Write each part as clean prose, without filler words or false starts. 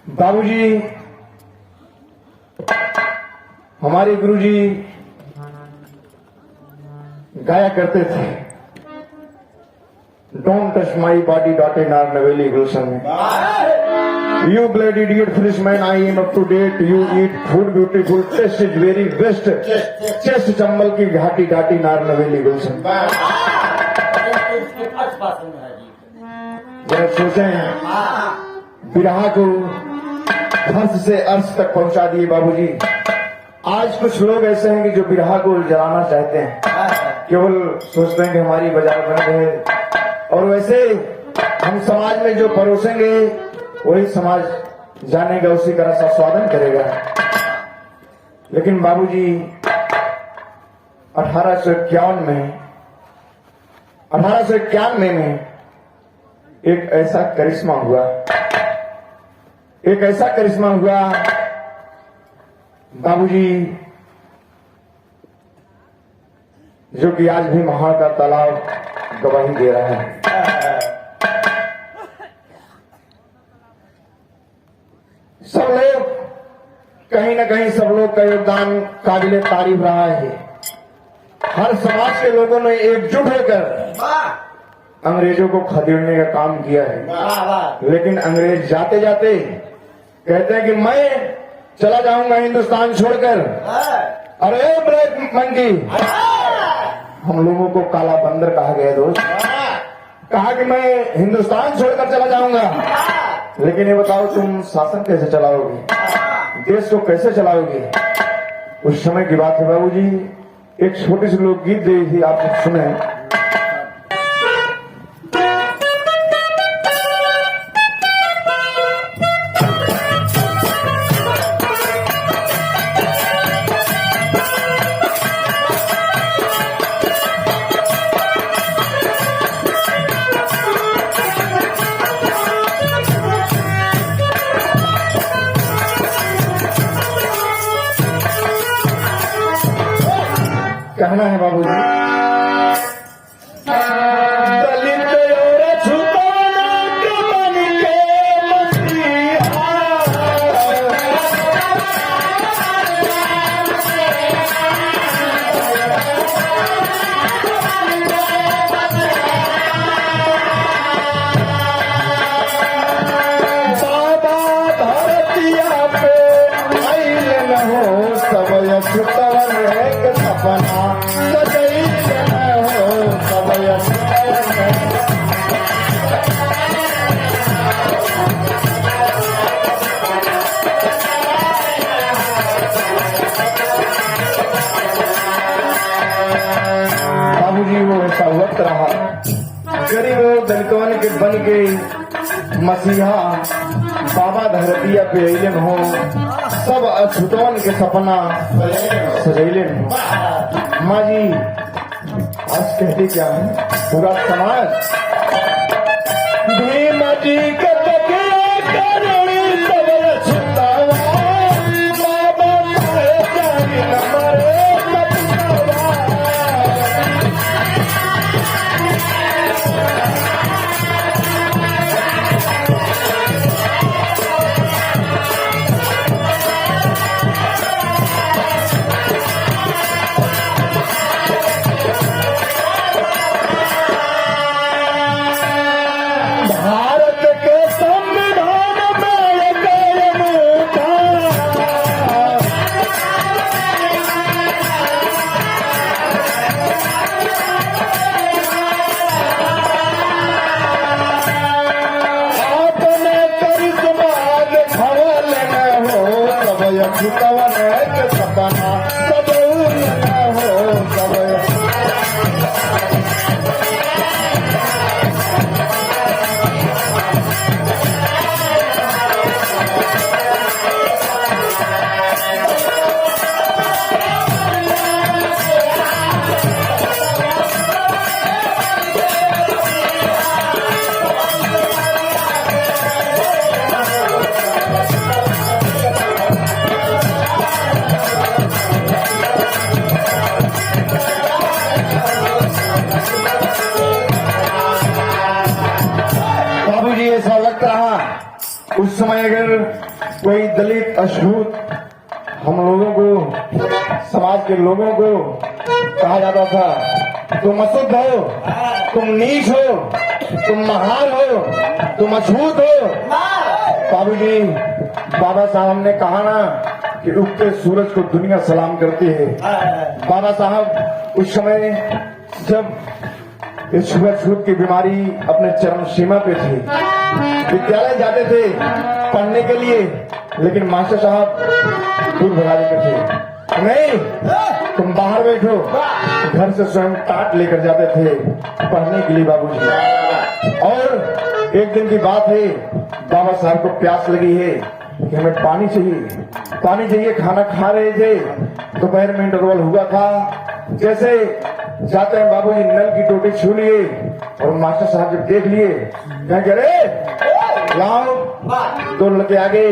बाबूजी, हमारे गुरुजी गाया करते थे, don't touch my body dotted are नवेली गुलशन में, you blood idiot fish man I am up to date, you eat food beautiful taste is very best, chest Chambal की घाटी घाटी नार नवेली गुलशन। जरा सोचे बिरहा को फर्श से अर्श तक पहुंचा दिए बाबूजी। आज कुछ लोग ऐसे हैं कि जो बिरहा को जलाना चाहते हैं, केवल सोचते हैं कि हमारी बाजार बन गए, और वैसे हम समाज में जो परोसेंगे वही समाज जानेगा, उसी का रस आस्वादन करेगा। लेकिन बाबूजी 1891 में एक ऐसा करिश्मा हुआ बाबूजी, जो कि आज भी महान का तालाब गवाही दे रहा है। सब लोग कहीं ना कहीं सब लोग का योगदान काबिले तारीफ रहा है। हर समाज के लोगों ने एकजुट होकर अंग्रेजों को खदेड़ने का काम किया है। लेकिन अंग्रेज जाते जाते कहते हैं कि मैं चला जाऊंगा हिंदुस्तान छोड़कर। अरे ब्लैक मंकी, हम लोगों को काला बंदर कहा गया दोस्त, कहा कि मैं हिंदुस्तान छोड़कर चला जाऊंगा। लेकिन ये बताओ तुम शासन कैसे चलाओगे, देश को कैसे चलाओगे? उस समय की बात है बाबूजी, एक छोटी सी लोकगीत दी थी, आप सुने। कहना है बाबूजी, दलित और छुपाना के मन के मसीहा, बाबा धरतिया पे आइल न हो, सब यशुतवन एक सपना बाबूजी। वो ऐसा वक्त रहा, गरीब दलितों के बन के मसीहा बाबा धरतिया पे अइलन हो, सब अछूतवन के सपना सजैलन हो। माँ जी आज कहते क्या है पूरा समाज, भीम जी के अगर कोई दलित अछूत हम लोगों को, समाज के लोगों को कहा जाता था तुम अशुद्ध हो, तुम नीच हो, तुम महान हो, तुम अछूत हो। बाबूजी, बाबा साहब ने कहा ना कि उगते सूरज को दुनिया सलाम करती है। बाबा साहब उस समय जब इस छुआछूत की बीमारी अपने चरम सीमा पे थी, विद्यालय जाते थे पढ़ने के लिए, लेकिन मास्टर साहब दूर भगा देते थे, नहीं तुम बाहर बैठो। घर से स्वयं टाट लेकर जाते थे पढ़ने के लिए बाबूजी। और एक दिन की बात है, बाबा साहब को प्यास लगी है कि हमें पानी चाहिए, पानी चाहिए। खाना खा रहे थे, दोपहर में इंटरवल हुआ था। जैसे जाते हैं बाबूजी नल की टोटी छू लिए और मास्टर साहब जब देख लिए, कहें अरे लाओ, दो लड़के आगे,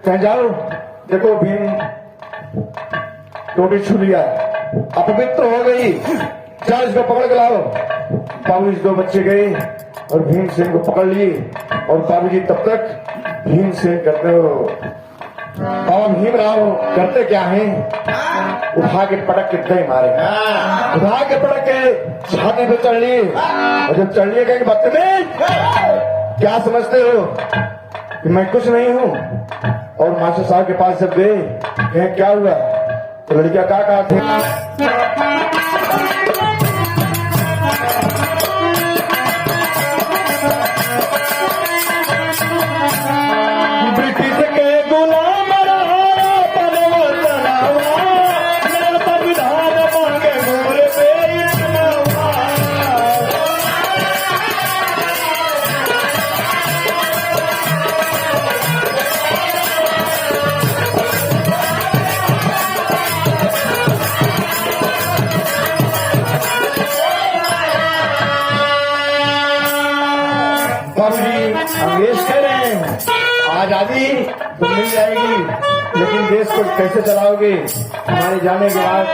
कहें जाओ देखो भीम टोटी छू लिया, अपवित्र हो गई, जाओ इसको पकड़ के लाओ। बाबूजी दो बच्चे गए और भीमसेन को पकड़ लिए। और बाबूजी तब तक भीमसेन करते हो, बाबा भीमराव करते क्या है, उठा के पटक के दे मारे, उठा के पटक के छाती पे चढ़ लिए। और जब चढ़ लिए कहेंगे बदतमीज, क्या समझते हो कि मैं कुछ नहीं हूं। और मास्टर साहब के पास जब गए, कहें क्या हुआ, तो लड़कियां क्या कहा थे, अंग्रेज कह रहे हैं आजादी तो मिल जाएगी, लेकिन देश को कैसे चलाओगे, हमारे जाने के बाद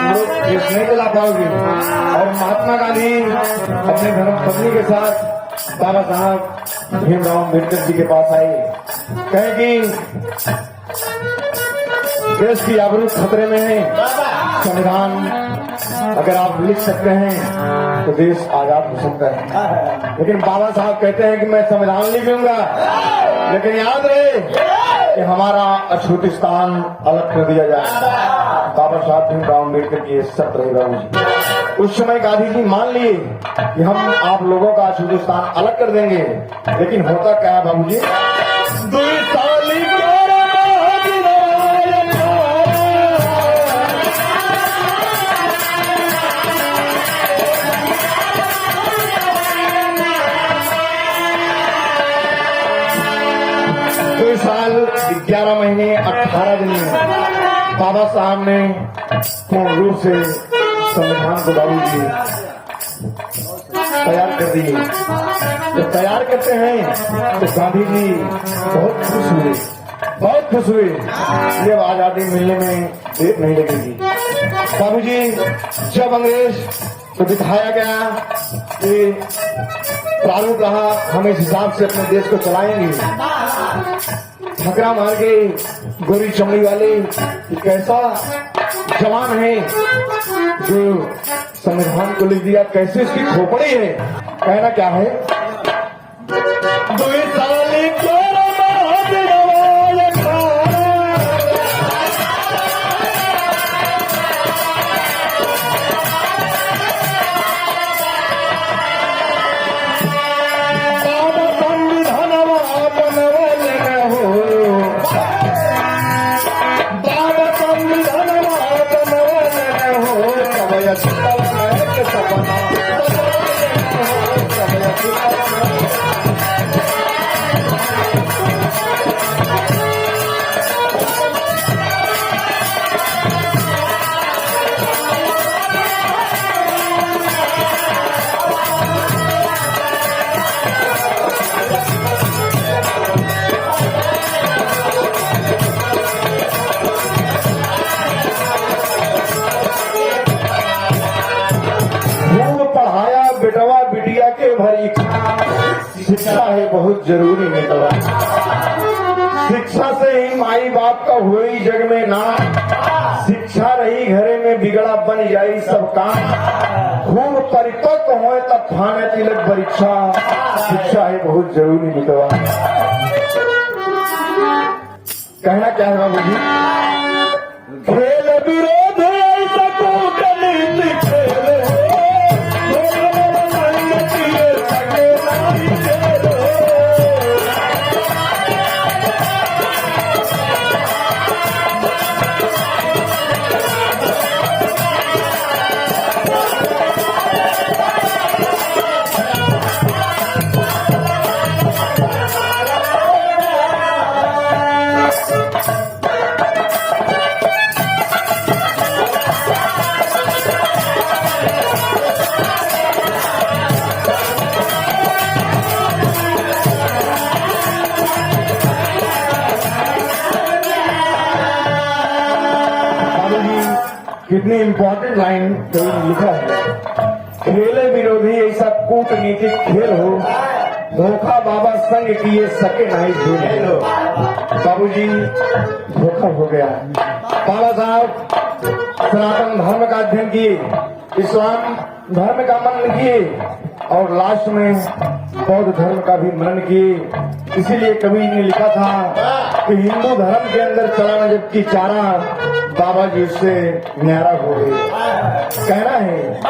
लोग देश नहीं चला पाओगे। और महात्मा गांधी अपने धर्म पत्नी के साथ बाबा साहब भीमराव अम्बेडकर जी के पास आए, कहे कि देश की आबरू खतरे में है, संविधान अगर आप लिख सकते हैं तो देश आजाद हो सकता है। लेकिन बाबा साहब कहते हैं कि मैं संविधान लिख लूंगा, लेकिन याद रहे कि हमारा अछूतिस्तान अलग कर दिया जाए। बाबा साहब भीमराव अम्बेडकर की शर्त रही बाबूजी। उस समय गांधी जी मान लिए कि हम आप लोगों का अछूतिस्तान अलग कर देंगे, लेकिन होता क्या है बाबूजी, साल 11 महीने 18 दिन में बाबा साहब ने पूर्ण रूप से संविधान को बाबूजी तैयार कर दिए। जब तैयार करते हैं तो गांधी जी बहुत खुश हुए, बहुत खुश हुए। जब आजादी मिलने में देर नहीं लगेगी बाबूजी। जब अंग्रेज को दिखाया गया कि प्रारूप रहा, हम इस हिसाब से अपने देश को चलाएंगे, ठकरा मार के गोरी चमड़ी वाले कैसा जवान है जो संविधान को लिख दिया, कैसे इसकी खोपड़ी है। कहना क्या है, बेटवा बिटिया के भरी शिक्षा है बहुत जरूरी है। ही माई बाप का हुई जग में नाम, शिक्षा रही घरे में बिगड़ा बन जाई सब काम। खूब परिपक्व हो तब थाने तिलक परीक्षा, शिक्षा है बहुत जरूरी मितवा। कहना क्या है बाबू जी? खेल विरोध ऐसा कूटनीति खेल कितनी इंपॉर्टेंट लाइन लिखा है। खेले विरोधी ऐसा कूटनीतिक खेल हो, धोखा बाबा संग किए सके नहीं झूले। बाबूजी धोखा हो गया। बाबा साहब सनातन धर्म का अध्ययन किए, इस्लाम धर्म का मनन किए और लास्ट में बौद्ध धर्म का भी मनन किए। इसीलिए कवि ने लिखा था कि हिंदू धर्म के अंदर चलाना जबकि चारा, बाबा जी उससे न्यारा हो गए। कहना है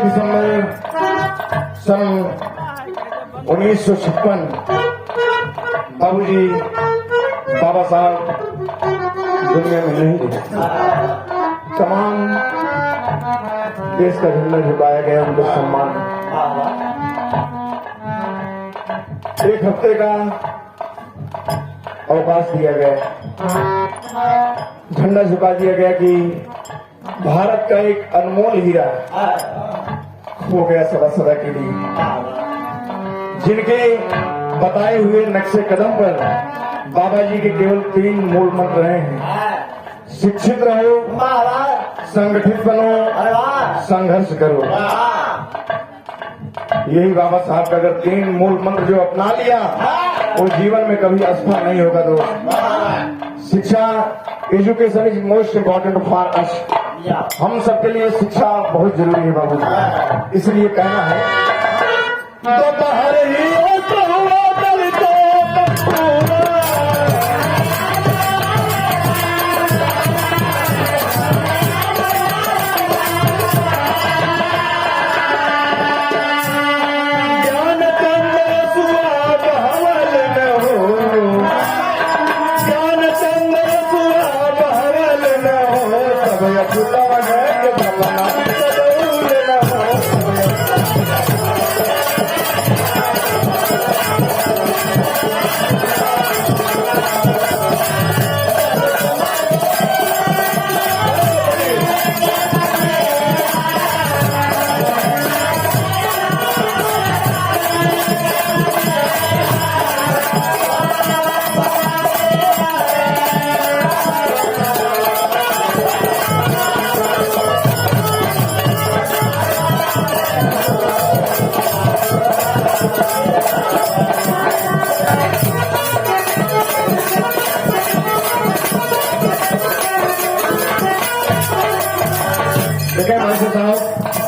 दिसंबर सन 1956 बाबूजी बाबा साहब दुनिया में नहीं थे। तमाम देश का झंडा झुकाया गया, उनको सम्मान। एक हफ्ते का अवकाश दिया गया, झंडा झुका दिया गया कि भारत का एक अनमोल हीरा हो गया सदा सदा के लिए। जिनके बताए हुए नक्शे कदम पर बाबा जी के केवल 3 मूल मंत्र रहे हैं। शिक्षित रहो, संगठित बनो, संघर्ष करो। यही बाबा साहब का अगर 3 मूल मंत्र जो अपना लिया वो जीवन में कभी असफल नहीं होगा। दोस्त, शिक्षा, education is most important for us. हम सबके लिए शिक्षा बहुत जरूरी है बाबू। इसलिए कहना है तो बाहर ही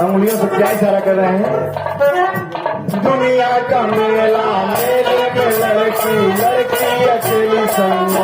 अंगुलियों से क्या इशारा कर रहे हैं? दुनिया का मेला, मेले में लड़की लड़की अकेली संग